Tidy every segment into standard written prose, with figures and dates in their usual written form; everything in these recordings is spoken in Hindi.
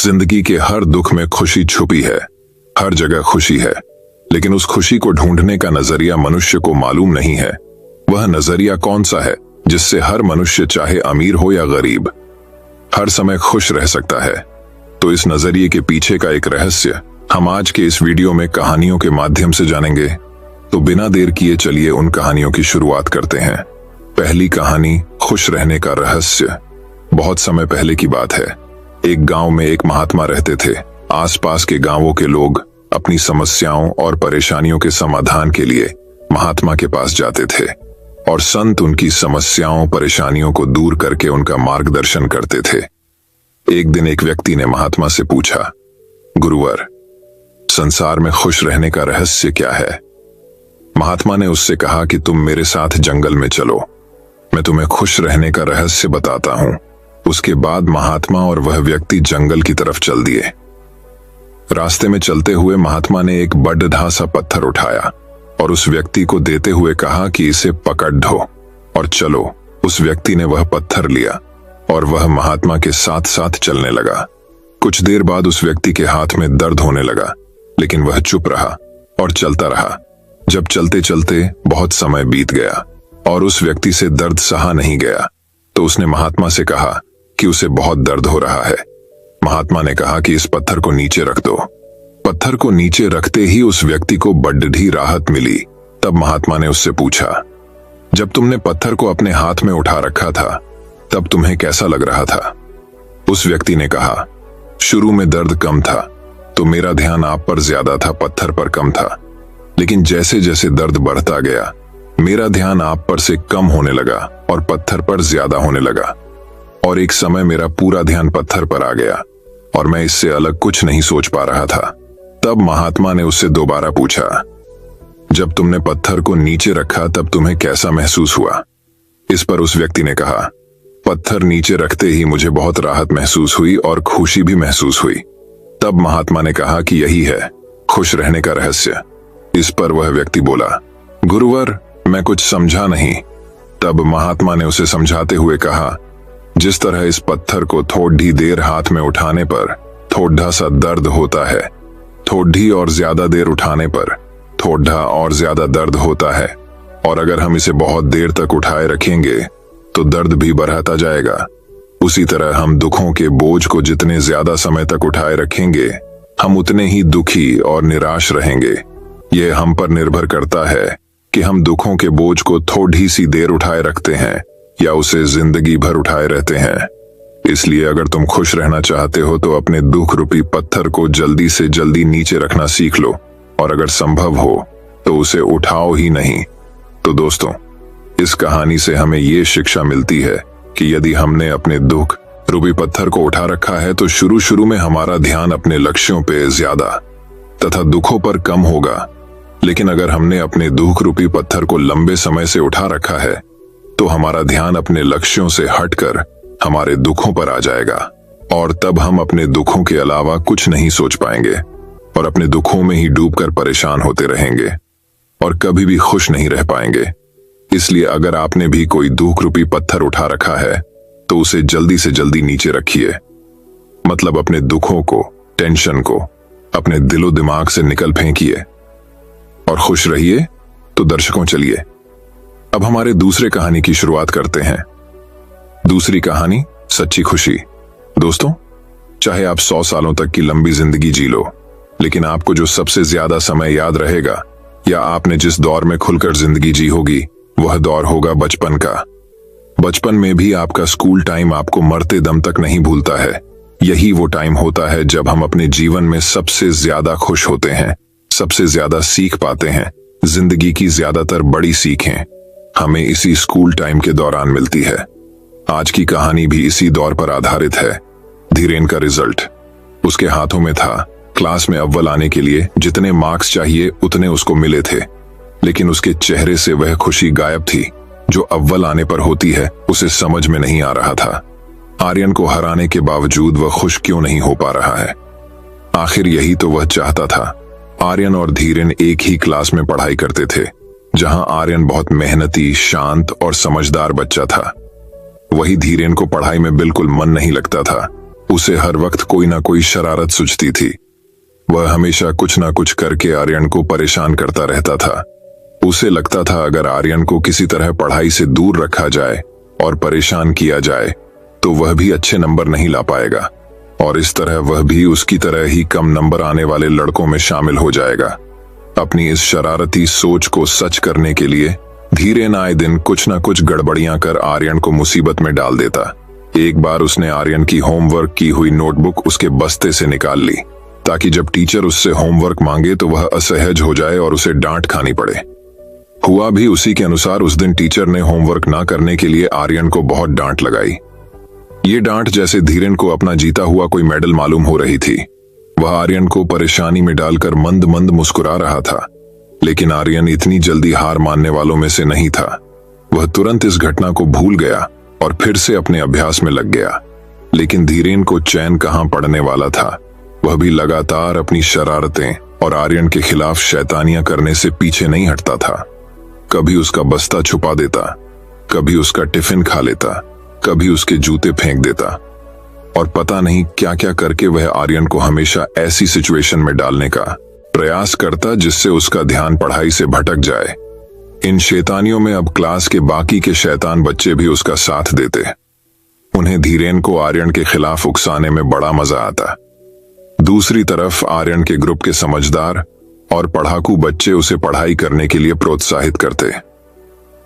जिंदगी के हर दुख में खुशी छुपी है, हर जगह खुशी है, लेकिन उस खुशी को ढूंढने का नजरिया मनुष्य को मालूम नहीं है। वह नजरिया कौन सा है जिससे हर मनुष्य, चाहे अमीर हो या गरीब, हर समय खुश रह सकता है? तो इस नजरिए के पीछे का एक रहस्य हम आज के इस वीडियो में कहानियों के माध्यम से जानेंगे। तो बिना देर किए चलिए उन कहानियों की शुरुआत करते हैं। पहली कहानी, खुश रहने का रहस्य। बहुत समय पहले की बात है। एक गांव में एक महात्मा रहते थे। आसपास के गांवों के लोग अपनी समस्याओं और परेशानियों के समाधान के लिए महात्मा के पास जाते थे और संत उनकी समस्याओं परेशानियों को दूर करके उनका मार्गदर्शन करते थे। एक दिन एक व्यक्ति ने महात्मा से पूछा, गुरुवर, संसार में खुश रहने का रहस्य क्या है? महात्मा ने उससे कहा कि तुम मेरे साथ जंगल में चलो, मैं तुम्हें खुश रहने का रहस्य बताता हूं। उसके बाद महात्मा और वह व्यक्ति जंगल की तरफ चल दिए। रास्ते में चलते हुए महात्मा ने एक बड़ा सा पत्थर उठाया और उस व्यक्ति को देते हुए कहा कि इसे पकड़ ढो और चलो। उस व्यक्ति ने वह पत्थर लिया और वह महात्मा के साथ साथ चलने लगा। कुछ देर बाद उस व्यक्ति के हाथ में दर्द होने लगा, लेकिन वह चुप रहा और चलता रहा। जब चलते चलते बहुत समय बीत गया और उस व्यक्ति से दर्द सहा नहीं गया, तो उसने महात्मा से कहा कि उसे बहुत दर्द हो रहा है। महात्मा ने कहा कि इस पत्थर को नीचे रख दो। पत्थर को नीचे रखते ही उस व्यक्ति को बड़ी राहत मिली। तब महात्मा ने उससे पूछा, जब तुमने पत्थर को अपने हाथ में उठा रखा था तब तुम्हें कैसा लग रहा था? उस व्यक्ति ने कहा, शुरू में दर्द कम था तो मेरा ध्यान आप पर ज्यादा था, पत्थर पर कम था। लेकिन जैसे जैसे दर्द बढ़ता गया मेरा ध्यान आप पर से कम होने लगा और पत्थर पर ज्यादा होने लगा, और एक समय मेरा पूरा ध्यान पत्थर पर आ गया और मैं इससे अलग कुछ नहीं सोच पा रहा था। तब महात्मा ने उससे दोबारा पूछा, जब तुमने पत्थर को नीचे रखा तब तुम्हें कैसा महसूस हुआ? इस पर उस व्यक्ति ने कहा, पत्थर नीचे रखते ही मुझे बहुत राहत महसूस हुई और खुशी भी महसूस हुई। तब महात्मा ने कहा कि यही है खुश रहने का रहस्य। इस पर वह व्यक्ति बोला, गुरुवर, मैं कुछ समझा नहीं। तब महात्मा ने उसे समझाते हुए कहा, जिस तरह इस पत्थर को थोड़ी देर हाथ में उठाने पर थोड़ा सा दर्द होता है, थोड़ी और ज्यादा देर उठाने पर थोड़ा और ज्यादा दर्द होता है, और अगर हम इसे बहुत देर तक उठाए रखेंगे तो दर्द भी बढ़ता जाएगा। उसी तरह हम दुखों के बोझ को जितने ज्यादा समय तक उठाए रखेंगे हम उतने ही दुखी और निराश रहेंगे। यह हम पर निर्भर करता है कि हम दुखों के बोझ को थोड़ी सी देर उठाए रखते हैं या उसे जिंदगी भर उठाए रहते हैं। इसलिए अगर तुम खुश रहना चाहते हो तो अपने दुख रूपी पत्थर को जल्दी से जल्दी नीचे रखना सीख लो, और अगर संभव हो तो उसे उठाओ ही नहीं। तो दोस्तों, इस कहानी से हमें ये शिक्षा मिलती है कि यदि हमने अपने दुख रूपी पत्थर को उठा रखा है तो शुरू में हमारा ध्यान अपने लक्ष्यों पे ज्यादा तथा दुखों पर कम होगा, लेकिन अगर हमने अपने दुख रूपी पत्थर को लंबे समय से उठा रखा है तो हमारा ध्यान अपने लक्ष्यों से हटकर हमारे दुखों पर आ जाएगा, और तब हम अपने दुखों के अलावा कुछ नहीं सोच पाएंगे और अपने दुखों में ही डूबकर परेशान होते रहेंगे और कभी भी खुश नहीं रह पाएंगे। इसलिए अगर आपने भी कोई दुख रूपी पत्थर उठा रखा है तो उसे जल्दी से जल्दी नीचे रखिए। मतलब अपने दुखों को, टेंशन को अपने दिलो दिमाग से निकल फेंकिए और खुश रहिए। तो दर्शकों, चलिए अब हमारे दूसरे कहानी की शुरुआत करते हैं। दूसरी कहानी, सच्ची खुशी। दोस्तों, चाहे आप 100 सालों तक की लंबी जिंदगी जी लो, लेकिन आपको जो सबसे ज्यादा समय याद रहेगा या आपने जिस दौर में खुलकर जिंदगी जी होगी वह दौर होगा बचपन का। बचपन में भी आपका स्कूल टाइम आपको मरते दम तक नहीं भूलता है। यही वो टाइम होता है जब हम अपने जीवन में सबसे ज्यादा खुश होते हैं, सबसे ज्यादा सीख पाते हैं। जिंदगी की ज्यादातर बड़ी सीखें हमें इसी स्कूल टाइम के दौरान मिलती है। आज की कहानी भी इसी दौर पर आधारित है। धीरेन का रिजल्ट उसके हाथों में था। क्लास में अव्वल आने के लिए जितने मार्क्स चाहिए उतने उसको मिले थे, लेकिन उसके चेहरे से वह खुशी गायब थी जो अव्वल आने पर होती है। उसे समझ में नहीं आ रहा था आर्यन को हराने के बावजूद वह खुश क्यों नहीं हो पा रहा है। आखिर यही तो वह चाहता था। आर्यन और धीरेन एक ही क्लास में पढ़ाई करते थे, जहां आर्यन बहुत मेहनती, शांत और समझदार बच्चा था। वही धीरेन को पढ़ाई में बिल्कुल मन नहीं लगता था, उसे हर वक्त कोई ना कोई शरारत सूझती थी। वह हमेशा कुछ ना कुछ करके आर्यन को परेशान करता रहता था। उसे लगता था अगर आर्यन को किसी तरह पढ़ाई से दूर रखा जाए और परेशान किया जाए तो वह भी अच्छे नंबर नहीं ला पाएगा और इस तरह वह भी उसकी तरह ही कम नंबर आने वाले लड़कों में शामिल हो जाएगा। अपनी इस शरारती सोच को सच करने के लिए धीरेन आए दिन कुछ ना कुछ गड़बड़ियां कर आर्यन को मुसीबत में डाल देता। एक बार उसने आर्यन की होमवर्क की हुई नोटबुक उसके बस्ते से निकाल ली ताकि जब टीचर उससे होमवर्क मांगे तो वह असहज हो जाए और उसे डांट खानी पड़े। हुआ भी उसी के अनुसार उस दिन टीचर ने होमवर्क ना करने के लिए आर्यन को बहुत डांट लगाई। ये डांट जैसे धीरेन को अपना जीता हुआ कोई मेडल मालूम हो रही थी। वह आर्यन को परेशानी में डालकर मंद मंद मुस्कुरा रहा था, लेकिन आर्यन इतनी जल्दी हार मानने वालों में से नहीं था। वह तुरंत इस घटना को भूल गया और फिर से अपने अभ्यास में लग गया। लेकिन धीरेन को चैन कहां पड़ने वाला था। वह भी लगातार अपनी शरारतें और आर्यन के खिलाफ शैतानियां करने से पीछे नहीं हटता था। कभी उसका बस्ता छुपा देता, कभी उसका टिफिन खा लेता, कभी उसके जूते फेंक देता और पता नहीं क्या क्या करके वह आर्यन को हमेशा ऐसी सिचुएशन में डालने का प्रयास करता जिससे उसका ध्यान पढ़ाई से भटक जाए। इन शैतानियों में अब क्लास के बाकी के शैतान बच्चे भी उसका साथ देते। उन्हें धीरेन को आर्यन के खिलाफ उकसाने में बड़ा मजा आता। दूसरी तरफ आर्यन के ग्रुप के समझदार और पढ़ाकू बच्चे उसे पढ़ाई करने के लिए प्रोत्साहित करते।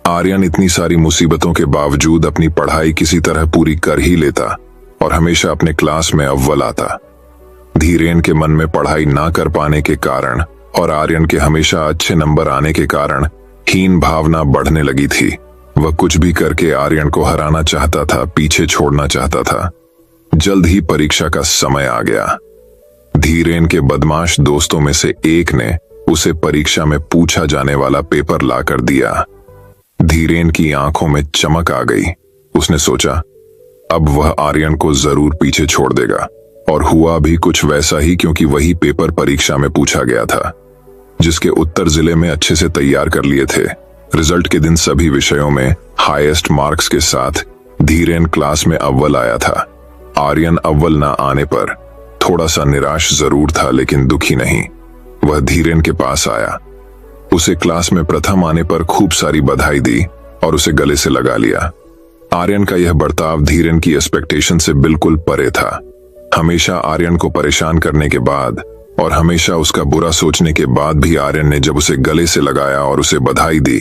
आर्यन इतनी सारी मुसीबतों के बावजूद अपनी पढ़ाई किसी तरह पूरी कर ही लेता और हमेशा अपने क्लास में अव्वल आता। धीरेन के मन में पढ़ाई ना कर पाने के कारण और आर्यन के हमेशा अच्छे नंबर आने के कारण हीन भावना बढ़ने लगी थी। वह कुछ भी करके आर्यन को हराना चाहता था, पीछे छोड़ना चाहता था। जल्द ही परीक्षा का समय आ गया। धीरेन के बदमाश दोस्तों में से एक ने उसे परीक्षा में पूछा जाने वाला पेपर लाकर दिया। धीरेन की आंखों में चमक आ गई। उसने सोचा अब वह आर्यन को जरूर पीछे छोड़ देगा और हुआ भी कुछ वैसा ही, क्योंकि वही पेपर परीक्षा में पूछा गया था जिसके उत्तर जिले में अच्छे से तैयार कर लिए थे। रिजल्ट के दिन सभी विषयों में हाईएस्ट मार्क्स के साथ धीरेन क्लास में अव्वल आया था। आर्यन अव्वल ना आने पर थोड़ा सा निराश जरूर था, लेकिन दुखी नहीं। वह धीरेन के पास आया, उसे क्लास में प्रथम आने पर खूब सारी बधाई दी और उसे गले से लगा लिया। आर्यन का यह बर्ताव धीरेन की एक्सपेक्टेशन से बिल्कुल परे था। हमेशा आर्यन को परेशान करने के बाद और हमेशा उसका बुरा सोचने के बाद भी आर्यन ने जब उसे गले से लगाया और उसे बधाई दी,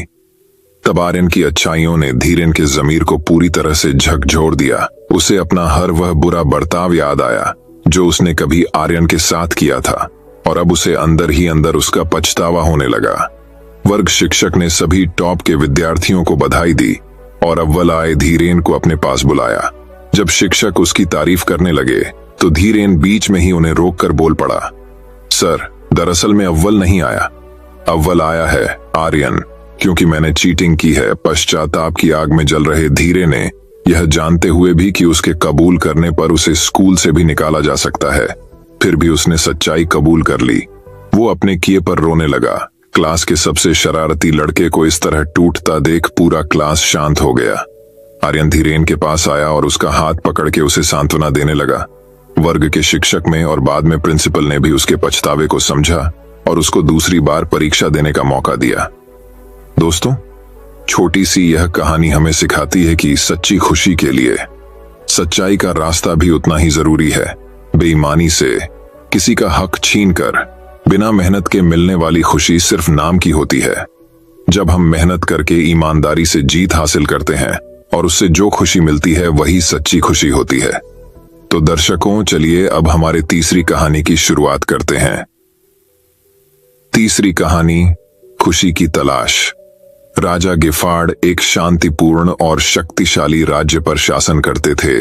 तब आर्यन की अच्छाइयों ने धीरेन के जमीर को पूरी तरह से झकझोर दिया। उसे अपना हर वह बुरा बर्ताव याद आया जो उसने कभी आर्यन के साथ किया था और अब उसे अंदर ही अंदर उसका पछतावा होने लगा। वर्ग शिक्षक ने सभी टॉप के विद्यार्थियों को बधाई दी और अव्वल आए धीरेन को अपने पास बुलाया। जब शिक्षक उसकी तारीफ करने लगे तो धीरेन बीच में ही उन्हें रोककर बोल पड़ा, सर, दरअसल में अव्वल नहीं आया, अव्वल आया है आर्यन, क्योंकि मैंने चीटिंग की है। पश्चाताप की आग में जल रहे धीरेन ने यह जानते हुए भी कि उसके कबूल करने पर उसे स्कूल से भी निकाला जा सकता है, फिर भी उसने सच्चाई कबूल कर ली। वो अपने किए पर रोने लगा। क्लास के सबसे शरारती लड़के को इस तरह टूटता देख पूरा क्लास शांत हो गया। आर्यन धीरेन के पास आया और उसका हाथ पकड़ के उसे सांत्वना देने लगा। वर्ग के शिक्षक में और बाद में प्रिंसिपल ने भी उसके पछतावे को समझा और उसको दूसरी बार परीक्षा देने का मौका दिया। दोस्तों, छोटी सी यह कहानी हमें सिखाती है कि सच्ची खुशी के लिए सच्चाई का रास्ता भी उतना ही जरूरी है। बेईमानी से किसी का हक छीनकर बिना मेहनत के मिलने वाली खुशी सिर्फ नाम की होती है। जब हम मेहनत करके ईमानदारी से जीत हासिल करते हैं और उससे जो खुशी मिलती है वही सच्ची खुशी होती है। तो दर्शकों, चलिए अब हमारे तीसरी कहानी की शुरुआत करते हैं। तीसरी कहानी, खुशी की तलाश। राजा गिफार्ड एक शांतिपूर्ण और शक्तिशाली राज्य पर शासन करते थे।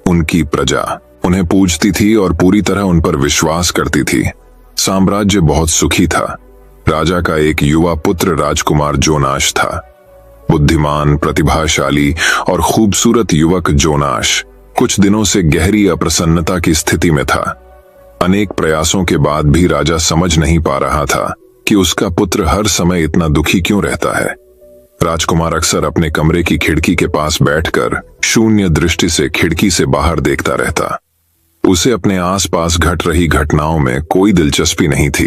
उनकी प्रजा उन्हें पूजती थी और पूरी तरह उन पर विश्वास करती थी। साम्राज्य बहुत सुखी था। राजा का एक युवा पुत्र राजकुमार जोनाश था। बुद्धिमान, प्रतिभाशाली और खूबसूरत युवक जोनाश कुछ दिनों से गहरी अप्रसन्नता की स्थिति में था। अनेक प्रयासों के बाद भी राजा समझ नहीं पा रहा था कि उसका पुत्र हर समय इतना दुखी क्यों रहता है। राजकुमार अक्सर अपने कमरे की खिड़की के पास बैठकर शून्य दृष्टि से खिड़की से बाहर देखता रहता। उसे अपने आसपास घट रही घटनाओं में कोई दिलचस्पी नहीं थी।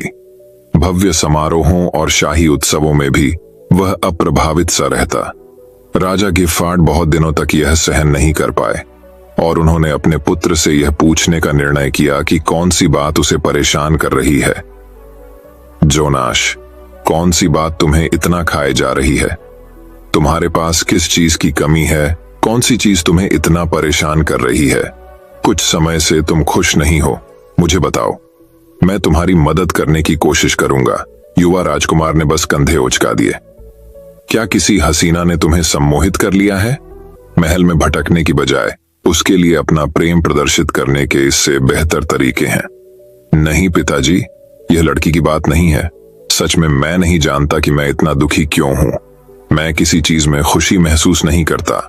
भव्य समारोहों और शाही उत्सवों में भी वह अप्रभावित सा रहता। राजा गिफ्ट बहुत दिनों तक यह सहन नहीं कर पाए और उन्होंने अपने पुत्र से यह पूछने का निर्णय किया कि कौन सी बात उसे परेशान कर रही है। जोनाश, कौन सी बात तुम्हें इतना खाए जा रही है? तुम्हारे पास किस चीज की कमी है? कौन सी चीज तुम्हें इतना परेशान कर रही है? कुछ समय से तुम खुश नहीं हो, मुझे बताओ, मैं तुम्हारी मदद करने की कोशिश करूंगा। युवा राजकुमार ने बस कंधे उचका दिए। क्या किसी हसीना ने तुम्हें सम्मोहित कर लिया है? महल में भटकने की बजाय उसके लिए अपना प्रेम प्रदर्शित करने के इससे बेहतर तरीके हैं। नहीं पिताजी, यह लड़की की बात नहीं है। सच में मैं नहीं जानता कि मैं इतना दुखी क्यों हूं। मैं किसी चीज में खुशी महसूस नहीं करता।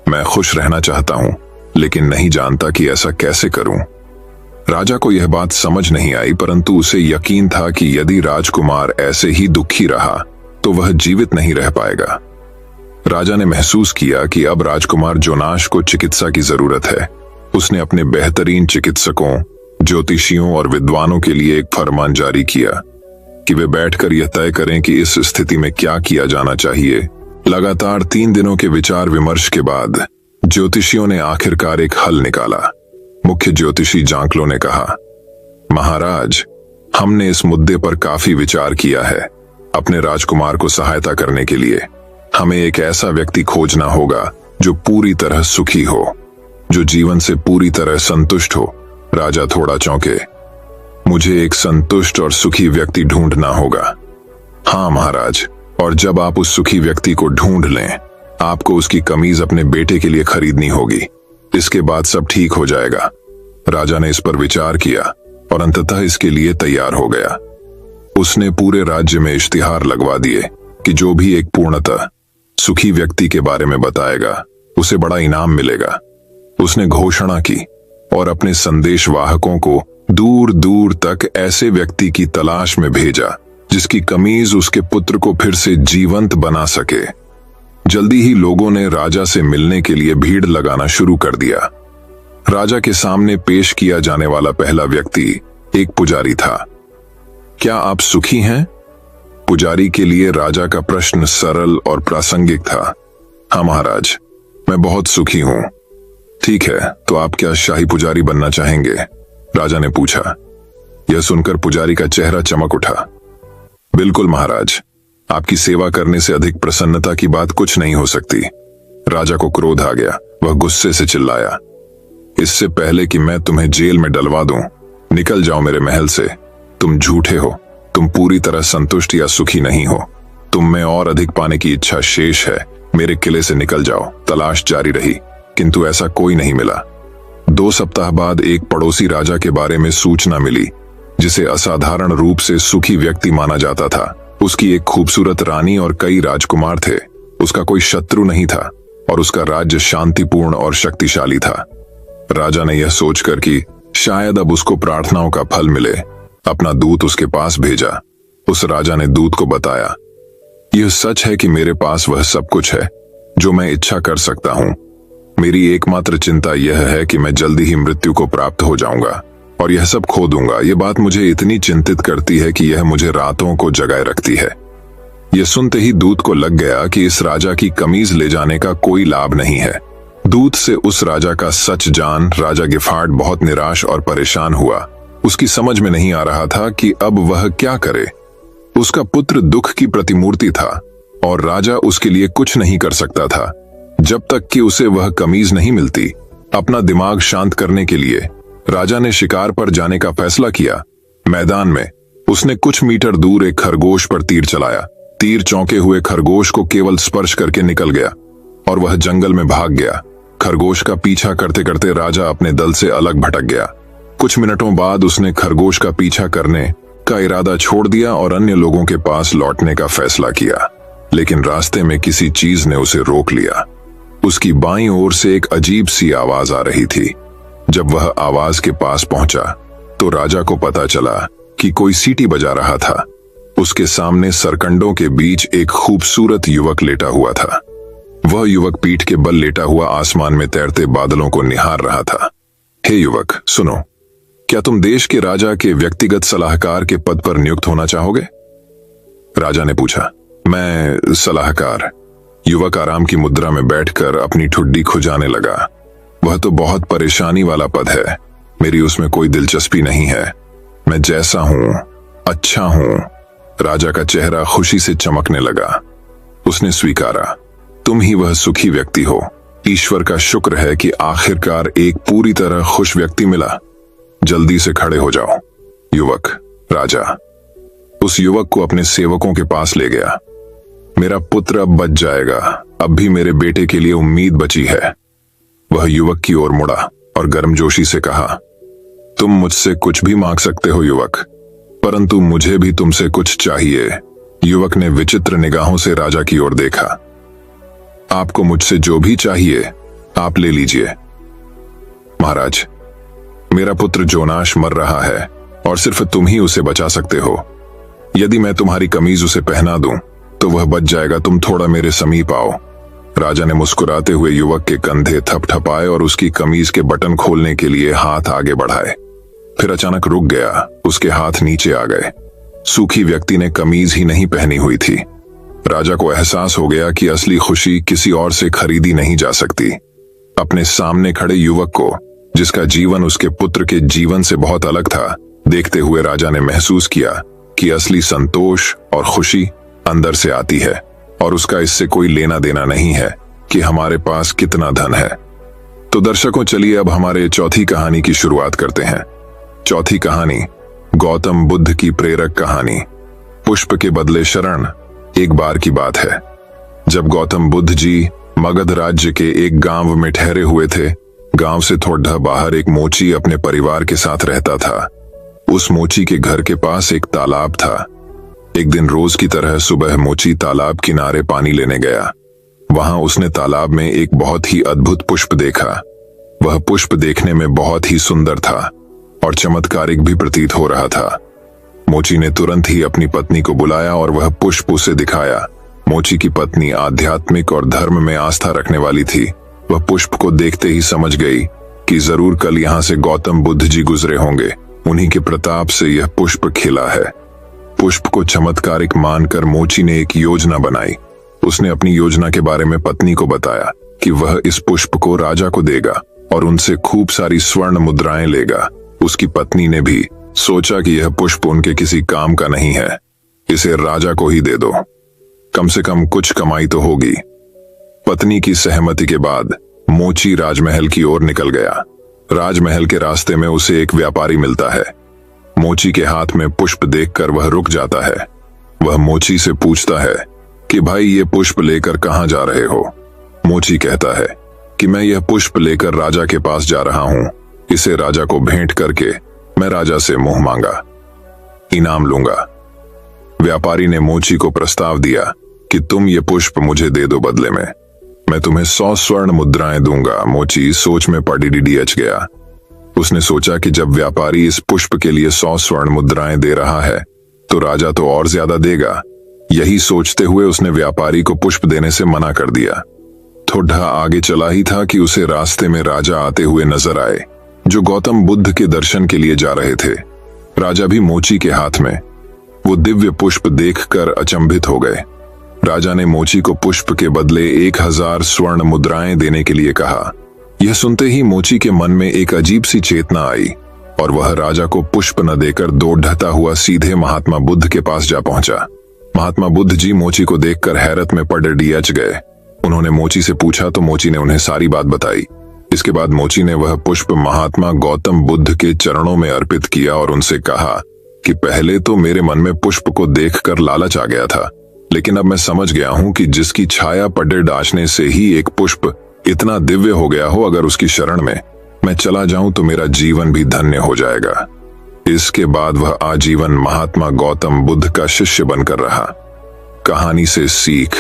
मैं खुश रहना चाहता हूं, लेकिन नहीं जानता कि ऐसा कैसे करूं। राजा को यह बात समझ नहीं आई, परंतु उसे यकीन था कि यदि राजकुमार ऐसे ही दुखी रहा तो वह जीवित नहीं रह पाएगा। राजा ने महसूस किया कि अब राजकुमार जोनाश को चिकित्सा की जरूरत है। उसने अपने बेहतरीन चिकित्सकों, ज्योतिषियों और विद्वानों के लिए एक फरमान जारी किया कि वे बैठकर यह तय करें कि इस स्थिति में क्या किया जाना चाहिए। लगातार 3 दिनों के विचार विमर्श के बाद ज्योतिषियों ने आखिरकार एक हल निकाला। मुख्य ज्योतिषी जांकलो ने कहा, महाराज, हमने इस मुद्दे पर काफी विचार किया है। अपने राजकुमार को सहायता करने के लिए हमें एक ऐसा व्यक्ति खोजना होगा जो पूरी तरह सुखी हो, जो जीवन से पूरी तरह संतुष्ट हो। राजा थोड़ा चौंके। मुझे एक संतुष्ट और सुखी व्यक्ति ढूंढना होगा। हाँ महाराज, और जब आप उस सुखी व्यक्ति को ढूंढ लें, आपको उसकी कमीज अपने बेटे के लिए खरीदनी होगी। इसके बाद सब ठीक हो जाएगा। राजा ने इस पर विचार किया और अंततः इसके लिए तैयार हो गया। उसने पूरे राज्य में इश्तिहार लगवा दिए कि जो भी एक पूर्णतः सुखी व्यक्ति के बारे में बताएगा उसे बड़ा इनाम मिलेगा। उसने घोषणा की और अपने संदेशवाहकों को दूर दूर तक ऐसे व्यक्ति की तलाश में भेजा जिसकी कमीज उसके पुत्र को फिर से जीवंत बना सके। जल्दी ही लोगों ने राजा से मिलने के लिए भीड़ लगाना शुरू कर दिया। राजा के सामने पेश किया जाने वाला पहला व्यक्ति एक पुजारी था। क्या आप सुखी हैं? पुजारी के लिए राजा का प्रश्न सरल और प्रासंगिक था। हाँ महाराज, मैं बहुत सुखी हूं। ठीक है, तो आप क्या शाही पुजारी बनना चाहेंगे? राजा ने पूछा। यह सुनकर पुजारी का चेहरा चमक उठा। बिल्कुल महाराज, आपकी सेवा करने से अधिक प्रसन्नता की बात कुछ नहीं हो सकती। राजा को क्रोध आ गया। वह गुस्से से चिल्लाया, इससे पहले कि मैं तुम्हें जेल में डलवा दूं, निकल जाओ मेरे महल से। तुम झूठे हो। तुम पूरी तरह संतुष्ट या सुखी नहीं हो। तुम में और अधिक पाने की इच्छा शेष है। मेरे किले से निकल जाओ। तलाश जारी रही, किंतु ऐसा कोई नहीं मिला। 2 सप्ताह बाद एक पड़ोसी राजा के बारे में सूचना मिली, जिसे असाधारण रूप से सुखी व्यक्ति माना जाता था। उसकी एक खूबसूरत रानी और कई राजकुमार थे। उसका कोई शत्रु नहीं था और उसका राज्य शांतिपूर्ण और शक्तिशाली था। राजा ने यह सोचकर कि शायद अब उसको प्रार्थनाओं का फल मिले, अपना दूत उसके पास भेजा। उस राजा ने दूत को बताया, यह सच है कि मेरे पास वह सब कुछ है जो मैं इच्छा कर सकता हूं। मेरी एकमात्र चिंता यह है कि मैं जल्दी ही मृत्यु को प्राप्त हो जाऊंगा और यह सब खो दूंगा। यह बात मुझे इतनी चिंतित करती है कि यह मुझे रातों को जगाए रखती है। यह सुनते ही दूत को लग गया कि इस राजा की कमीज ले जाने का कोई लाभ नहीं है। दूत से उस राजा का सच जान राजा गिफ्ट बहुत निराश और परेशान हुआ। उसकी समझ में नहीं आ रहा था कि अब वह क्या करे। उसका पुत्र दुख की प्रतिमूर्ति था और राजा उसके लिए कुछ नहीं कर सकता था जब तक कि उसे वह कमीज नहीं मिलती। अपना दिमाग शांत करने के लिए राजा ने शिकार पर जाने का फैसला किया। मैदान में उसने कुछ मीटर दूर एक खरगोश पर तीर चलाया। तीर चौंके हुए खरगोश को केवल स्पर्श करके निकल गया और वह जंगल में भाग गया। खरगोश का पीछा करते करते राजा अपने दल से अलग भटक गया। कुछ मिनटों बाद उसने खरगोश का पीछा करने का इरादा छोड़ दिया और अन्य लोगों के पास लौटने का फैसला किया, लेकिन रास्ते में किसी चीज ने उसे रोक लिया। उसकी बाईं ओर से एक अजीब सी आवाज आ रही थी। जब वह आवाज के पास पहुंचा तो राजा को पता चला कि कोई सीटी बजा रहा था। उसके सामने सरकंडों के बीच एक खूबसूरत युवक लेटा हुआ था। वह युवक पीठ के बल लेटा हुआ आसमान में तैरते बादलों को निहार रहा था। हे युवक, सुनो, क्या तुम देश के राजा के व्यक्तिगत सलाहकार के पद पर नियुक्त होना चाहोगे? राजा ने पूछा। मैं सलाहकार? युवक आराम की मुद्रा में बैठकर अपनी ठुड्डी खुजाने लगा। वह तो बहुत परेशानी वाला पद है, मेरी उसमें कोई दिलचस्पी नहीं है। मैं जैसा हूं अच्छा हूं। राजा का चेहरा खुशी से चमकने लगा। उसने स्वीकारा, तुम ही वह सुखी व्यक्ति हो। ईश्वर का शुक्र है कि आखिरकार एक पूरी तरह खुश व्यक्ति मिला। जल्दी से खड़े हो जाओ। युवक राजा उस युवक को अपने सेवकों के पास ले गया। मेरा पुत्र अब बच जाएगा, अब भी मेरे बेटे के लिए उम्मीद बची है। वह युवक की ओर मुड़ा और गर्मजोशी से कहा, तुम मुझसे कुछ भी मांग सकते हो युवक, परंतु मुझे भी तुमसे कुछ चाहिए। युवक ने विचित्र निगाहों से राजा की ओर देखा। आपको मुझसे जो भी चाहिए आप ले लीजिए। महाराज, मेरा पुत्र जोनाश मर रहा है और सिर्फ तुम ही उसे बचा सकते हो। यदि मैं तुम्हारी कमीज उसे पहना दूं तो वह बच जाएगा। तुम थोड़ा मेरे समीप आओ। राजा ने मुस्कुराते हुए युवक के कंधे थपथपाए और उसकी कमीज के बटन खोलने के लिए हाथ आगे बढ़ाए। फिर अचानक रुक गया। उसके हाथ नीचे आ गए। सूखी व्यक्ति ने कमीज ही नहीं पहनी हुई थी। राजा को एहसास हो गया कि असली खुशी किसी और से खरीदी नहीं जा सकती। अपने सामने खड़े युवक को, जिसका जीवन उसके पुत्र के जीवन से बहुत अलग था, देखते हुए राजा ने महसूस किया कि असली संतोष और खुशी अंदर से आती है और उसका इससे कोई लेना देना नहीं है कि हमारे पास कितना धन है। तो दर्शकों, चलिए अब हमारे चौथी कहानी की शुरुआत करते हैं। चौथी कहानी गौतम बुद्ध की प्रेरक कहानी, पुष्प के बदले शरण। एक बार की बात है जब गौतम बुद्ध जी मगध राज्य के एक गांव में ठहरे हुए थे। गांव से थोड़ा बाहर एक मोची अपने परिवार के साथ रहता था। उस मोची के घर के पास एक तालाब था। एक दिन रोज की तरह सुबह मोची तालाब किनारे पानी लेने गया। वहां उसने तालाब में एक बहुत ही अद्भुत पुष्प देखा। वह पुष्प देखने में बहुत ही सुंदर था और चमत्कारिक भी प्रतीत हो रहा था। मोची ने तुरंत ही अपनी पत्नी को बुलाया और वह पुष्प उसे दिखाया। मोची की पत्नी आध्यात्मिक और धर्म में आस्था रखने वाली थी। वह पुष्प को देखते ही समझ गई कि जरूर कल यहाँ से गौतम बुद्ध जी गुजरे होंगे। उन्हीं के प्रताप से यह पुष्प खिला है। पुष्प को चमत्कारिक मानकर मोची ने एक योजना बनाई। उसने अपनी योजना के बारे में पत्नी को बताया कि वह इस पुष्प को राजा को देगा और उनसे खूब सारी स्वर्ण मुद्राएं लेगा। उसकी पत्नी ने भी सोचा कि यह पुष्प उनके किसी काम का नहीं है, इसे राजा को ही दे दो, कम से कम कुछ कमाई तो होगी। पत्नी की सहमति के बाद मोची राजमहल की ओर निकल गया। राजमहल के रास्ते में उसे एक व्यापारी मिलता है। मोची के हाथ में पुष्प देखकर वह रुक जाता है। वह मोची से पूछता है कि भाई, ये पुष्प लेकर कहां जा रहे हो? मोची कहता है कि मैं यह पुष्प लेकर राजा के पास जा रहा हूं। इसे राजा को भेंट करके मैं राजा से मुंह मांगा इनाम लूंगा। व्यापारी ने मोची को प्रस्ताव दिया कि तुम ये पुष्प मुझे दे दो, बदले में मैं तुम्हें 100 स्वर्ण मुद्राएं दूंगा। मोची सोच में पड़ी डीडीएच गया। उसने सोचा कि जब व्यापारी इस पुष्प के लिए 100 स्वर्ण मुद्राएं दे रहा है तो राजा तो और ज्यादा देगा। यही सोचते हुए उसने व्यापारी को पुष्प देने से मना कर दिया। थोड़ा आगे चला ही था कि उसे रास्ते में राजा आते हुए नजर आए, जो गौतम बुद्ध के दर्शन के लिए जा रहे थे। राजा भी मोची के हाथ में वो दिव्य पुष्प देखकर अचंभित हो गए। राजा ने मोची को पुष्प के बदले 1000 स्वर्ण मुद्राएं देने के लिए कहा। यह सुनते ही मोची के मन में एक अजीब सी चेतना आई और वह राजा को पुष्प न देकर दौड़ ढता हुआ सीधे महात्मा बुद्ध के पास जा पहुंचा। महात्मा बुद्ध जी मोची को देखकर हैरत में पड़ डीएच गए। उन्होंने मोची से पूछा तो मोची ने उन्हें सारी बात बताई। इसके बाद मोची ने वह पुष्प महात्मा गौतम बुद्ध के चरणों में अर्पित किया और उनसे कहा कि पहले तो मेरे मन में पुष्प को देखकर लालच आ गया था, लेकिन अब मैं समझ गया हूं कि जिसकी छाया पड़े डाचने से ही एक पुष्प इतना दिव्य हो गया हो, अगर उसकी शरण में मैं चला जाऊं तो मेरा जीवन भी धन्य हो जाएगा। इसके बाद वह आजीवन महात्मा गौतम बुद्ध का शिष्य बनकर रहा। कहानी से सीख।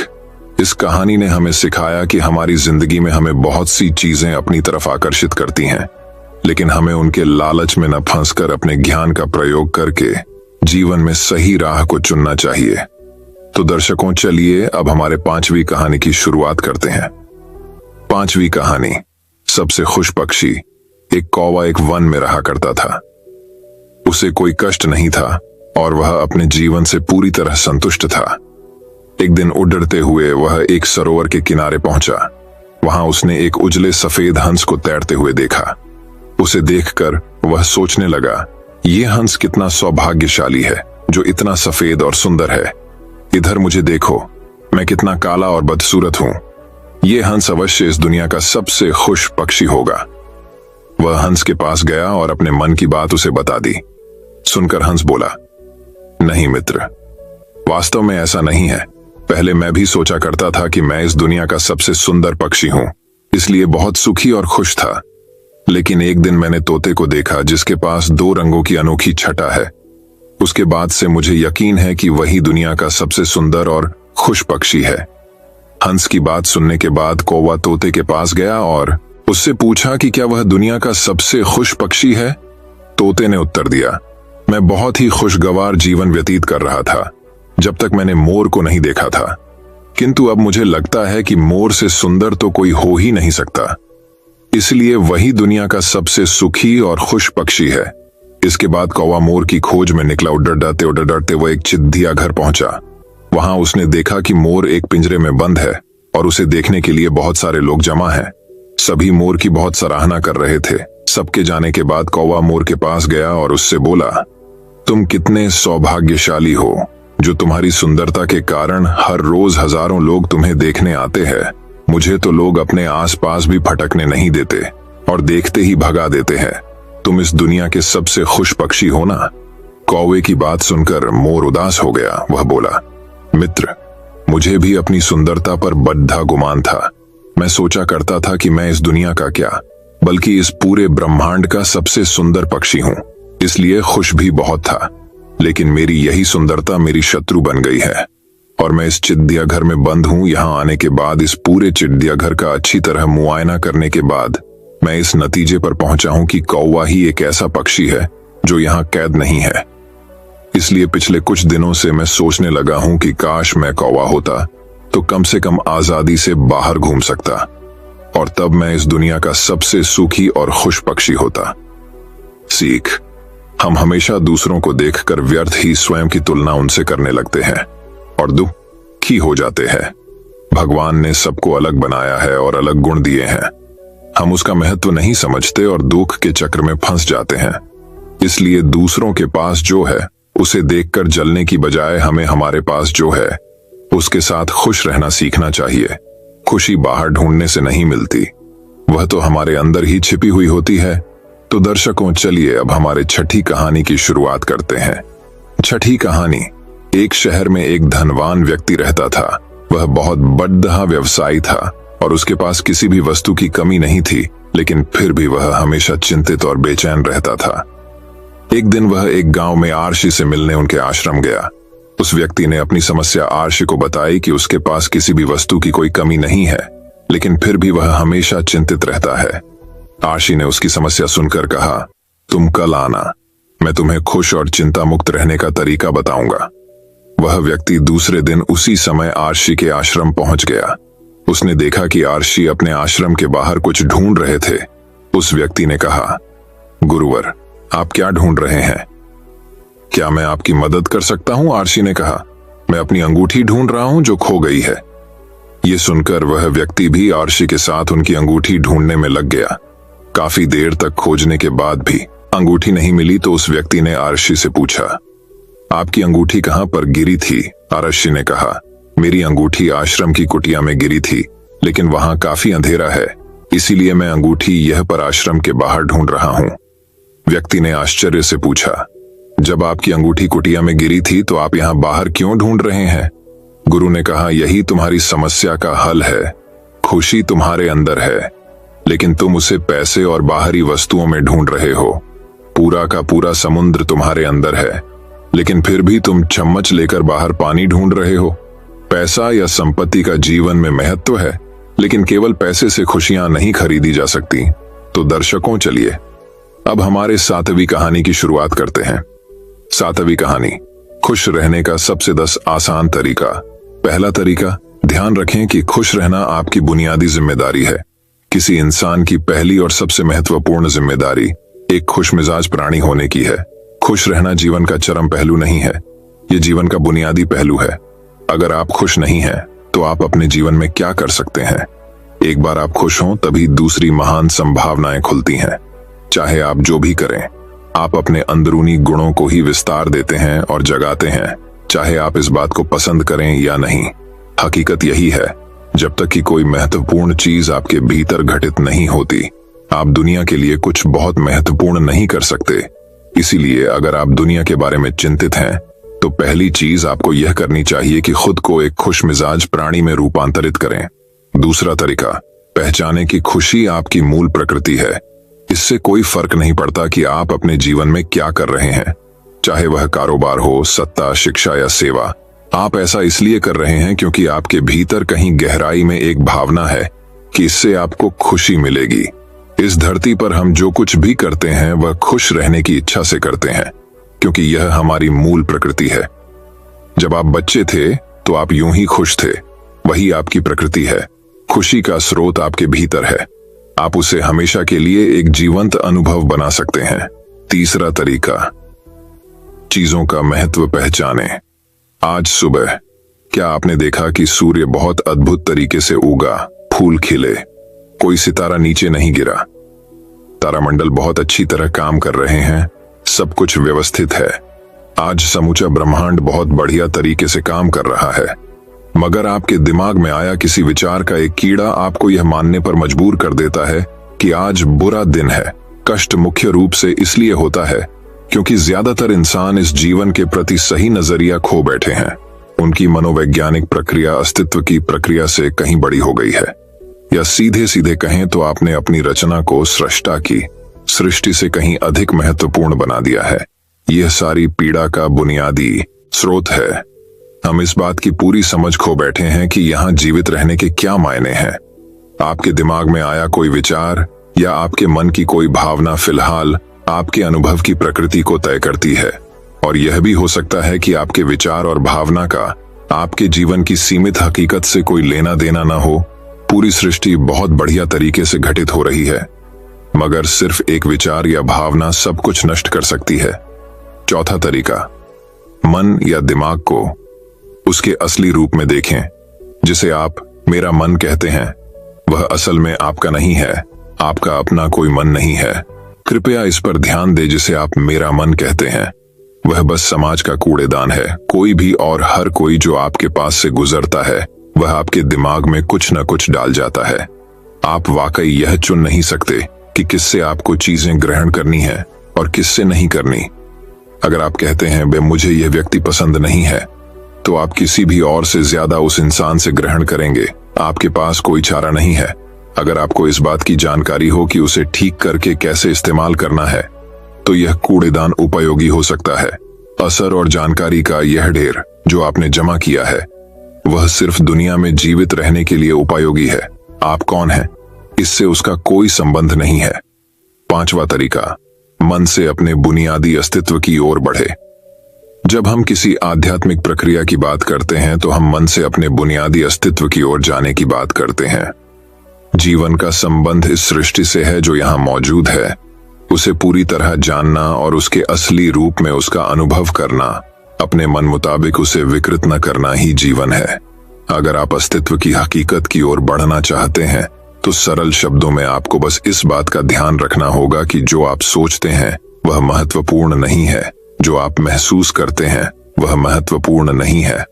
इस कहानी ने हमें सिखाया कि हमारी जिंदगी में हमें बहुत सी चीजें अपनी तरफ आकर्षित करती हैं, लेकिन हमें उनके लालच में न फंसकर अपने ज्ञान का प्रयोग करके जीवन में सही राह को चुनना चाहिए। तो दर्शकों, चलिए अब हमारे 5वीं कहानी की शुरुआत करते हैं। 5वीं कहानी, सबसे खुश पक्षी। एक कौवा एक वन में रहा करता था। उसे कोई कष्ट नहीं था और वह अपने जीवन से पूरी तरह संतुष्ट था। एक दिन उड़ते हुए वह एक सरोवर के किनारे पहुंचा। वहां उसने एक उजले सफेद हंस को तैरते हुए देखा। उसे देखकर वह सोचने लगा, यह हंस कितना सौभाग्यशाली है जो इतना सफेद और सुंदर है। इधर मुझे देखो, मैं कितना काला और बदसूरत हूं। यह हंस अवश्य इस दुनिया का सबसे खुश पक्षी होगा। वह हंस के पास गया और अपने मन की बात उसे बता दी। सुनकर हंस बोला, नहीं मित्र, वास्तव में ऐसा नहीं है। पहले मैं भी सोचा करता था कि मैं इस दुनिया का सबसे सुंदर पक्षी हूं, इसलिए बहुत सुखी और खुश था। लेकिन एक दिन मैंने तोते को देखा जिसके पास 2 रंगों की अनोखी छटा है। उसके बाद से मुझे यकीन है कि वही दुनिया का सबसे सुंदर और खुश पक्षी है। हंस की बात सुनने के बाद कौवा तोते के पास गया और उससे पूछा कि क्या वह दुनिया का सबसे खुश पक्षी है। तोते ने उत्तर दिया, मैं बहुत ही खुशगवार जीवन व्यतीत कर रहा था जब तक मैंने मोर को नहीं देखा था, किंतु अब मुझे लगता है कि मोर से सुंदर तो कोई हो ही नहीं सकता, इसलिए वही दुनिया का सबसे सुखी और खुश पक्षी है। इसके बाद कौवा मोर की खोज में निकला। उड़ते वह एक चिड़िया घर पहुंचा। वहां उसने देखा कि मोर एक पिंजरे में बंद है और उसे देखने के लिए बहुत सारे लोग जमा हैं। सभी मोर की बहुत सराहना कर रहे थे। सबके जाने के बाद कौवा मोर के पास गया और उससे बोला, तुम कितने सौभाग्यशाली हो जो तुम्हारी सुंदरता के कारण हर रोज हजारों लोग तुम्हें देखने आते हैं। मुझे तो लोग अपने आसपास भी फटकने नहीं देते और देखते ही भगा देते हैं। तुम इस दुनिया के सबसे खुश पक्षी हो ना। कौवे की बात सुनकर मोर उदास हो गया। वह बोला, मित्र, मुझे भी अपनी सुंदरता पर बड़ा गुमान था। मैं सोचा करता था कि मैं इस दुनिया का क्या, बल्कि इस पूरे ब्रह्मांड का सबसे सुंदर पक्षी हूं, इसलिए खुश भी बहुत था। लेकिन मेरी यही सुंदरता मेरी शत्रु बन गई है और मैं इस चिड़िया घर में बंद हूं। यहां आने के बाद इस पूरे चिड़िया घर का अच्छी तरह मुआयना करने के बाद मैं इस नतीजे पर पहुंचा हूं कि कौवा ही एक ऐसा पक्षी है जो यहां कैद नहीं है। इसलिए पिछले कुछ दिनों से मैं सोचने लगा हूं कि काश मैं कौवा होता तो कम से कम आजादी से बाहर घूम सकता और तब मैं इस दुनिया का सबसे सुखी और खुश पक्षी होता। सीख, हम हमेशा दूसरों को देखकर व्यर्थ ही स्वयं की तुलना उनसे करने लगते हैं और दुखी हो जाते हैं। भगवान ने सबको अलग बनाया है और अलग गुण दिए हैं। हम उसका महत्व नहीं समझते और दुख के चक्र में फंस जाते हैं। इसलिए दूसरों के पास जो है उसे देखकर जलने की बजाय हमें हमारे पास जो है उसके साथ खुश रहना सीखना चाहिए। खुशी बाहर ढूंढने से नहीं मिलती, वह तो हमारे अंदर ही छिपी हुई होती है। तो दर्शकों, चलिए अब हमारे छठी कहानी की शुरुआत करते हैं। छठी कहानी। एक शहर में एक धनवान व्यक्ति रहता था। वह बहुत बड़ा व्यवसायी था और उसके पास किसी भी वस्तु की कमी नहीं थी, लेकिन फिर भी वह हमेशा चिंतित और बेचैन रहता था। एक दिन वह एक गांव में आरशी से मिलने उनके आश्रम गया। उस व्यक्ति ने अपनी समस्या आरशी को बताई कि उसके पास किसी भी वस्तु की कोई कमी नहीं है, लेकिन फिर भी वह हमेशा चिंतित रहता है। आरशी ने उसकी समस्या सुनकर कहा, तुम कल आना, मैं तुम्हें खुश और चिंता मुक्त रहने का तरीका बताऊंगा। वह व्यक्ति दूसरे दिन उसी समय आरशी के आश्रम पहुंच गया। उसने देखा कि आरशी अपने आश्रम के बाहर कुछ ढूंढ रहे थे। उस व्यक्ति ने कहा, गुरुवर, आप क्या ढूंढ रहे हैं? क्या मैं आपकी मदद कर सकता हूं? आरशी ने कहा, मैं अपनी अंगूठी ढूंढ रहा हूं जो खो गई है। ये सुनकर वह व्यक्ति भी आरशी के साथ उनकी अंगूठी ढूंढने में लग गया। काफी देर तक खोजने के बाद भी अंगूठी नहीं मिली तो उस व्यक्ति ने आरशी से पूछा, आपकी अंगूठी कहां पर गिरी थी? आरशी ने कहा, मेरी अंगूठी आश्रम की कुटिया में गिरी थी, लेकिन वहां काफी अंधेरा है, इसीलिए मैं अंगूठी यह पर आश्रम के बाहर ढूंढ रहा हूं। व्यक्ति ने आश्चर्य से पूछा, जब आपकी अंगूठी कुटिया में गिरी थी तो आप यहां बाहर क्यों ढूंढ रहे हैं? गुरु ने कहा, यही तुम्हारी समस्या का हल है। खुशी तुम्हारे अंदर है, लेकिन तुम उसे पैसे और बाहरी वस्तुओं में ढूंढ रहे हो। पूरा का पूरा समुद्र तुम्हारे अंदर है, लेकिन फिर भी तुम चम्मच लेकर बाहर पानी ढूंढ रहे हो। पैसा या संपत्ति का जीवन में महत्व है, लेकिन केवल पैसे से खुशियां नहीं खरीदी जा सकती। तो दर्शकों, चलिए अब हमारे 7वीं कहानी की शुरुआत करते हैं। 7वीं कहानी, खुश रहने का सबसे 10 आसान तरीका। पहला तरीका, ध्यान रखें कि खुश रहना आपकी बुनियादी जिम्मेदारी है। किसी इंसान की पहली और सबसे महत्वपूर्ण जिम्मेदारी एक खुशमिजाज प्राणी होने की है। खुश रहना जीवन का चरम पहलू नहीं है, ये जीवन का बुनियादी पहलू है। अगर आप खुश नहीं हैं, तो आप अपने जीवन में क्या कर सकते हैं? एक बार आप खुश हों तभी दूसरी महान संभावनाएं खुलती हैं। चाहे आप जो भी करें, आप अपने अंदरूनी गुणों को ही विस्तार देते हैं और जगाते हैं, चाहे आप इस बात को पसंद करें या नहीं। हकीकत यही है, जब तक कि कोई महत्वपूर्ण चीज आपके भीतर घटित नहीं होती, आप दुनिया के लिए कुछ बहुत महत्वपूर्ण नहीं कर सकते। इसीलिए अगर आप दुनिया के बारे में चिंतित हैं, तो पहली चीज आपको यह करनी चाहिए कि खुद को एक खुश मिजाज प्राणी में रूपांतरित करें। दूसरा तरीका, पहचाने कि खुशी आपकी मूल प्रकृति है। इससे कोई फर्क नहीं पड़ता कि आप अपने जीवन में क्या कर रहे हैं, चाहे वह कारोबार हो, सत्ता, शिक्षा या सेवा। आप ऐसा इसलिए कर रहे हैं क्योंकि आपके भीतर कहीं गहराई में एक भावना है कि इससे आपको खुशी मिलेगी। इस धरती पर हम जो कुछ भी करते हैं वह खुश रहने की इच्छा से करते हैं, क्योंकि यह हमारी मूल प्रकृति है। जब आप बच्चे थे तो आप यूं ही खुश थे, वही आपकी प्रकृति है। खुशी का स्रोत आपके भीतर है, आप उसे हमेशा के लिए एक जीवंत अनुभव बना सकते हैं। तीसरा तरीका, चीजों का महत्व पहचाने। आज सुबह क्या आपने देखा कि सूर्य बहुत अद्भुत तरीके से उगा, फूल खिले, कोई सितारा नीचे नहीं गिरा। तारामंडल बहुत अच्छी तरह काम कर रहे हैं, सब कुछ व्यवस्थित है। आज समूचा ब्रह्मांड बहुत बढ़िया तरीके से काम कर रहा है। मगर आपके दिमाग में आया किसी विचार का एक कीड़ा आपको यह मानने पर मजबूर कर देता है कि आज बुरा दिन है। कष्ट मुख्य रूप से इसलिए होता है क्योंकि ज्यादातर इंसान इस जीवन के प्रति सही नजरिया खो बैठे हैं। उनकी मनोवैज्ञानिक प्रक्रिया अस्तित्व की प्रक्रिया से कहीं बड़ी हो गई है, या सीधे सीधे कहें तो आपने अपनी रचना को सृष्टा की सृष्टि से कहीं अधिक महत्वपूर्ण बना दिया है। यह सारी पीड़ा का बुनियादी स्रोत है। हम इस बात की पूरी समझ खो बैठे हैं कि यहाँ जीवित रहने के क्या मायने हैं। आपके दिमाग में आया कोई विचार या आपके मन की कोई भावना फिलहाल आपके अनुभव की प्रकृति को तय करती है, और यह भी हो सकता है कि आपके विचार और भावना का आपके जीवन की सीमित हकीकत से कोई लेना देना ना हो। पूरी सृष्टि बहुत बढ़िया तरीके से घटित हो रही है, मगर सिर्फ एक विचार या भावना सब कुछ नष्ट कर सकती है। चौथा तरीका, मन या दिमाग को उसके असली रूप में देखें। जिसे आप मेरा मन कहते हैं, वह असल में आपका नहीं है, आपका अपना कोई मन नहीं है। कृपया इस पर ध्यान दें। जिसे आप मेरा मन कहते हैं, वह बस समाज का कूड़ेदान है। कोई भी और हर कोई जो आपके पास से गुजरता है, वह आपके दिमाग में कुछ न कुछ डाल जाता है। आप वाकई यह चुन नहीं सकते कि किससे आपको चीजें ग्रहण करनी है और किससे नहीं करनी। अगर आप कहते हैं बे मुझे यह व्यक्ति पसंद नहीं है, तो आप किसी भी और से ज्यादा उस इंसान से ग्रहण करेंगे। आपके पास कोई चारा नहीं है। अगर आपको इस बात की जानकारी हो कि उसे ठीक करके कैसे इस्तेमाल करना है, तो यह कूड़ेदान उपयोगी हो सकता है। असर और जानकारी का यह ढेर जो आपने जमा किया है, वह सिर्फ दुनिया में जीवित रहने के लिए उपयोगी है। आप कौन हैं, इससे उसका कोई संबंध नहीं है। पांचवा तरीका, मन से अपने बुनियादी अस्तित्व की ओर बढ़े। जब हम किसी आध्यात्मिक प्रक्रिया की बात करते हैं, तो हम मन से अपने बुनियादी अस्तित्व की ओर जाने की बात करते हैं। जीवन का संबंध इस सृष्टि से है जो यहाँ मौजूद है। उसे पूरी तरह जानना और उसके असली रूप में उसका अनुभव करना, अपने मन मुताबिक उसे विकृत न करना ही जीवन है। अगर आप अस्तित्व की हकीकत की ओर बढ़ना चाहते हैं, तो सरल शब्दों में आपको बस इस बात का ध्यान रखना होगा कि जो आप सोचते हैं वह महत्वपूर्ण नहीं है, जो आप महसूस करते हैं वह महत्वपूर्ण नहीं है।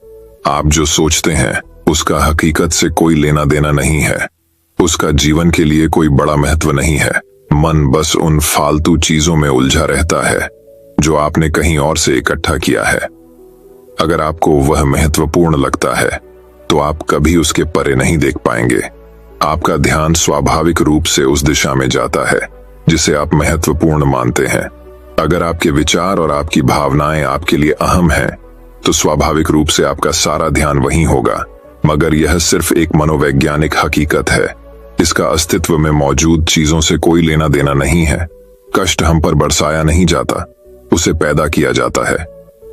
आप जो सोचते हैं उसका हकीकत से कोई लेना देना नहीं है, उसका जीवन के लिए कोई बड़ा महत्व नहीं है। मन बस उन फालतू चीजों में उलझा रहता है जो आपने कहीं और से इकट्ठा किया है। अगर आपको वह महत्वपूर्ण लगता है, तो आप कभी उसके परे नहीं देख पाएंगे। आपका ध्यान स्वाभाविक रूप से उस दिशा में जाता है जिसे आप महत्वपूर्ण मानते हैं। अगर आपके विचार और आपकी भावनाएं आपके लिए अहम हैं, तो स्वाभाविक रूप से आपका सारा ध्यान वहीं होगा। मगर यह सिर्फ एक मनोवैज्ञानिक हकीकत है। इसका अस्तित्व में मौजूद चीजों से कोई लेना देना नहीं है। कष्ट हम पर बरसाया नहीं जाता, उसे पैदा किया जाता है,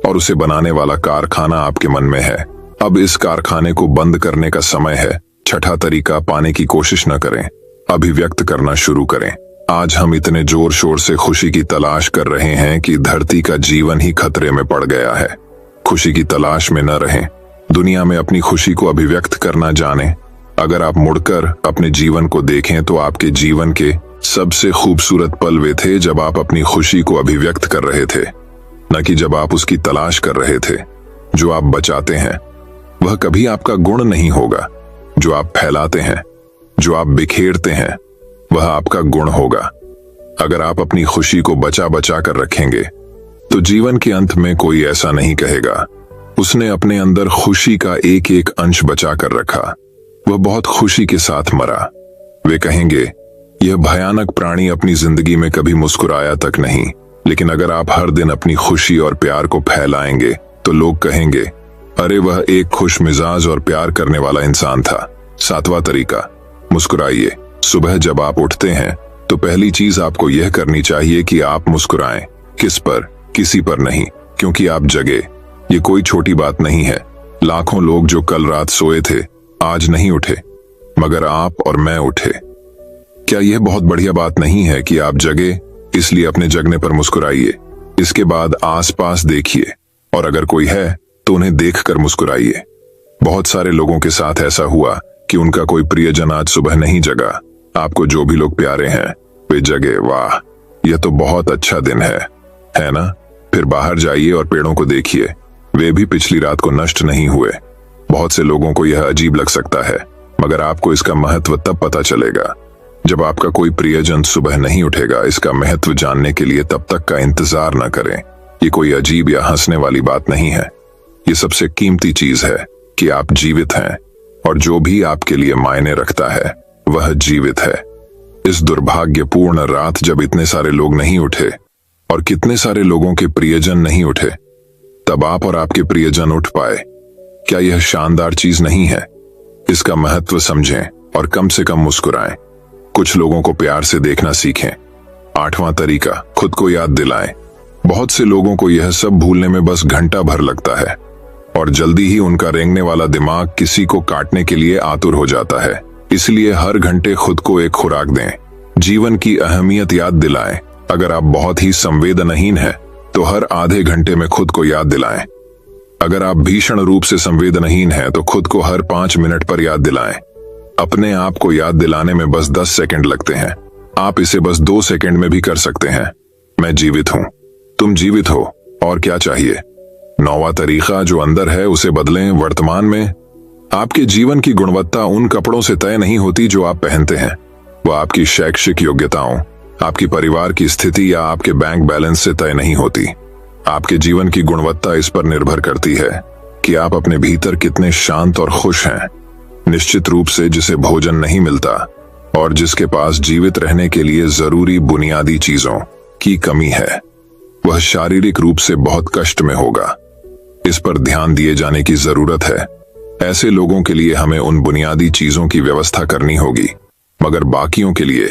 और उसे बनाने वाला कारखाना आपके मन में है। अब इस कारखाने को बंद करने का समय है। छठा तरीका, पाने की कोशिश न करें, अभिव्यक्त करना शुरू करें। आज हम इतने जोर शोर से खुशी की तलाश कर रहे हैं कि धरती का जीवन ही खतरे में पड़ गया है। खुशी की तलाश में न रहें, दुनिया में अपनी खुशी को अभिव्यक्त करना जानें। अगर आप मुड़कर अपने जीवन को देखें तो आपके जीवन के सबसे खूबसूरत पल वे थे जब आप अपनी खुशी को अभिव्यक्त कर रहे थे, न कि जब आप उसकी तलाश कर रहे थे। जो आप बचाते हैं वह कभी आपका गुण नहीं होगा, जो आप फैलाते हैं, जो आप बिखेरते हैं, वह आपका गुण होगा। अगर आप अपनी खुशी को बचा बचा कर रखेंगे तो जीवन के अंत में कोई ऐसा नहीं कहेगा उसने अपने अंदर खुशी का एक एक अंश बचा कर रखा, वह बहुत खुशी के साथ मरा। वे कहेंगे यह भयानक प्राणी अपनी जिंदगी में कभी मुस्कुराया तक नहीं। लेकिन अगर आप हर दिन अपनी खुशी और प्यार को फैलाएंगे तो लोग कहेंगे अरे वह एक खुश मिजाज और प्यार करने वाला इंसान था। 7वां तरीका, मुस्कुराइए। सुबह जब आप उठते हैं तो पहली चीज आपको यह करनी चाहिए कि आप मुस्कुराएं। किस पर? किसी पर नहीं, क्योंकि आप जगे। ये कोई छोटी बात नहीं है। लाखों लोग जो कल रात सोए थे आज नहीं उठे, मगर आप और मैं उठे। क्या यह बहुत बढ़िया बात नहीं है कि आप जगे, इसलिए अपने जगने पर मुस्कुराइए। इसके बाद आसपास देखिए और अगर कोई है तो उन्हें देखकर मुस्कुराइए। बहुत सारे लोगों के साथ ऐसा हुआ कि उनका कोई प्रियजन आज सुबह नहीं जगा। आपको जो भी लोग प्यारे हैं वे जगे। वाह, यह तो बहुत अच्छा दिन है ना? फिर बाहर जाइए और पेड़ों को देखिए, वे भी पिछली रात को नष्ट नहीं हुए। बहुत से लोगों को यह अजीब लग सकता है, मगर आपको इसका महत्व तब पता चलेगा जब आपका कोई प्रियजन सुबह नहीं उठेगा। इसका महत्व जानने के लिए तब तक का इंतजार न करें। ये कोई अजीब या हंसने वाली बात नहीं है। ये सबसे कीमती चीज है कि आप जीवित हैं, और जो भी आपके लिए मायने रखता है वह जीवित है। इस दुर्भाग्यपूर्ण रात जब इतने सारे लोग नहीं उठे और कितने सारे लोगों के प्रियजन नहीं उठे, तब आप और आपके प्रियजन उठ पाए। क्या यह शानदार चीज नहीं है? इसका महत्व समझें और कम से कम मुस्कुराएं। कुछ लोगों को प्यार से देखना सीखें। 8वां तरीका, खुद को याद दिलाएं। बहुत से लोगों को यह सब भूलने में बस घंटा भर लगता है और जल्दी ही उनका रेंगने वाला दिमाग किसी को काटने के लिए आतुर हो जाता है। इसलिए हर घंटे खुद को एक खुराक दें। जीवन की अहमियत याद दिलाएं। अगर आप बहुत ही संवेदनहीन हैं तो हर आधे घंटे में खुद को याद दिलाएं। अगर आप भीषण रूप से संवेदनहीन हैं तो खुद को हर 5 मिनट पर याद दिलाएं। अपने आप को याद दिलाने में बस 10 सेकंड लगते हैं। आप इसे बस 2 सेकंड में भी कर सकते हैं। मैं जीवित हूं, तुम जीवित हो, और क्या चाहिए? 9वां तरीका, जो अंदर है उसे बदलें। वर्तमान में आपके जीवन की गुणवत्ता उन कपड़ों से तय नहीं होती जो आप पहनते हैं। वह आपकी शैक्षिक योग्यताओं, आपकी परिवार की स्थिति या आपके बैंक बैलेंस से तय नहीं होती। आपके जीवन की गुणवत्ता इस पर निर्भर करती है कि आप अपने भीतर कितने शांत और खुश हैं। निश्चित रूप से जिसे भोजन नहीं मिलता और जिसके पास जीवित रहने के लिए जरूरी बुनियादी चीजों की कमी है, वह शारीरिक रूप से बहुत कष्ट में होगा। इस पर ध्यान दिए जाने की जरूरत है। ऐसे लोगों के लिए हमें उन बुनियादी चीजों की व्यवस्था करनी होगी, मगर बाकियों के लिए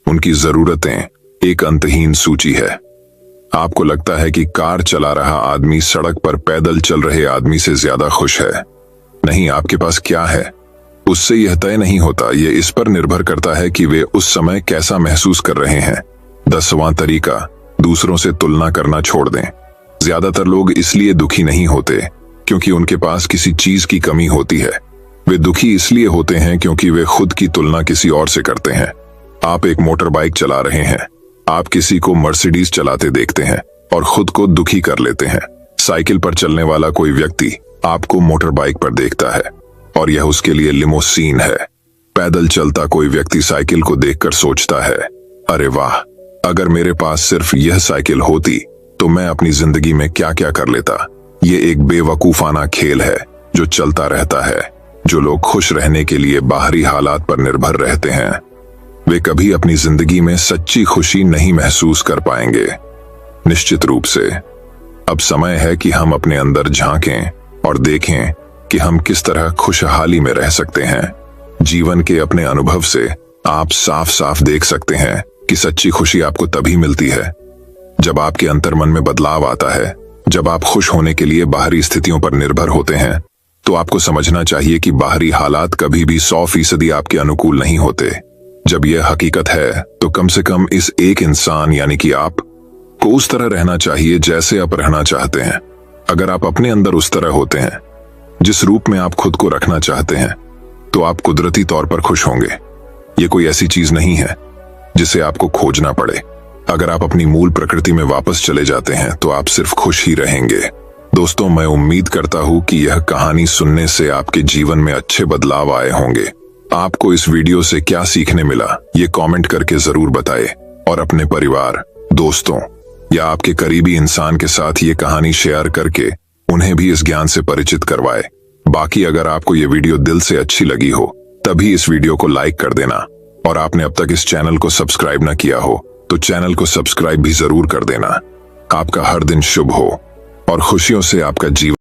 उनकी जरूरतें एक अंतहीन सूची है। आपको लगता है कि कार चला रहा आदमी सड़क पर पैदल चल रहे आदमी से ज्यादा खुश है। नहीं, आपके पास क्या है उससे यह तय नहीं होता। यह इस पर निर्भर करता है कि वे उस समय कैसा महसूस कर रहे हैं। 10वां तरीका, दूसरों से तुलना करना छोड़ दें। ज्यादातर लोग इसलिए दुखी नहीं होते क्योंकि उनके पास किसी चीज की कमी होती है। वे दुखी इसलिए होते हैं क्योंकि वे खुद की तुलना किसी और से करते हैं। आप एक मोटर बाइक चला रहे हैं, आप किसी को मर्सिडीज चलाते देखते हैं और खुद को दुखी कर लेते हैं। साइकिल पर चलने वाला कोई व्यक्ति आपको मोटर बाइक पर देखता है और यह उसके लिए लिमोसीन है। पैदल चलता कोई व्यक्ति साइकिल को देखकर सोचता है, अरे वाह, अगर मेरे पास सिर्फ यह साइकिल होती तो मैं अपनी जिंदगी में क्या क्या कर लेता। ये एक बेवकूफाना खेल है जो चलता रहता है। जो लोग खुश रहने के लिए बाहरी हालात पर निर्भर रहते हैं, वे कभी अपनी जिंदगी में सच्ची खुशी नहीं महसूस कर पाएंगे। निश्चित रूप से अब समय है कि हम अपने अंदर झांकें और देखें कि हम किस तरह खुशहाली में रह सकते हैं। जीवन के अपने अनुभव से आप साफ साफ देख सकते हैं कि सच्ची खुशी आपको तभी मिलती है जब आपके अंतर्मन में बदलाव आता है। जब आप खुश होने के लिए बाहरी स्थितियों पर निर्भर होते हैं तो आपको समझना चाहिए कि बाहरी हालात कभी भी 100% आपके अनुकूल नहीं होते। जब यह हकीकत है तो कम से कम इस एक इंसान यानी कि आप को उस तरह रहना चाहिए जैसे आप रहना चाहते हैं। अगर आप अपने अंदर उस तरह होते हैं जिस रूप में आप खुद को रखना चाहते हैं तो आप कुदरती तौर पर खुश होंगे। ये कोई ऐसी चीज नहीं है जिसे आपको खोजना पड़े। अगर आप अपनी मूल प्रकृति में वापस चले जाते हैं तो आप सिर्फ खुश ही रहेंगे। दोस्तों, मैं उम्मीद करता हूं कि यह कहानी सुनने से आपके जीवन में अच्छे बदलाव आए होंगे। आपको इस वीडियो से क्या सीखने मिला ये कमेंट करके जरूर बताएं और अपने परिवार, दोस्तों या आपके करीबी इंसान के साथ ये कहानी शेयर करके उन्हें भी इस ज्ञान से परिचित करवाएं। बाकी अगर आपको ये वीडियो दिल से अच्छी लगी हो तभी इस वीडियो को लाइक कर देना, और आपने अब तक इस चैनल को सब्सक्राइब न किया हो तो चैनल को सब्सक्राइब भी जरूर कर देना। आपका हर दिन शुभ हो और खुशियों से आपका जीवन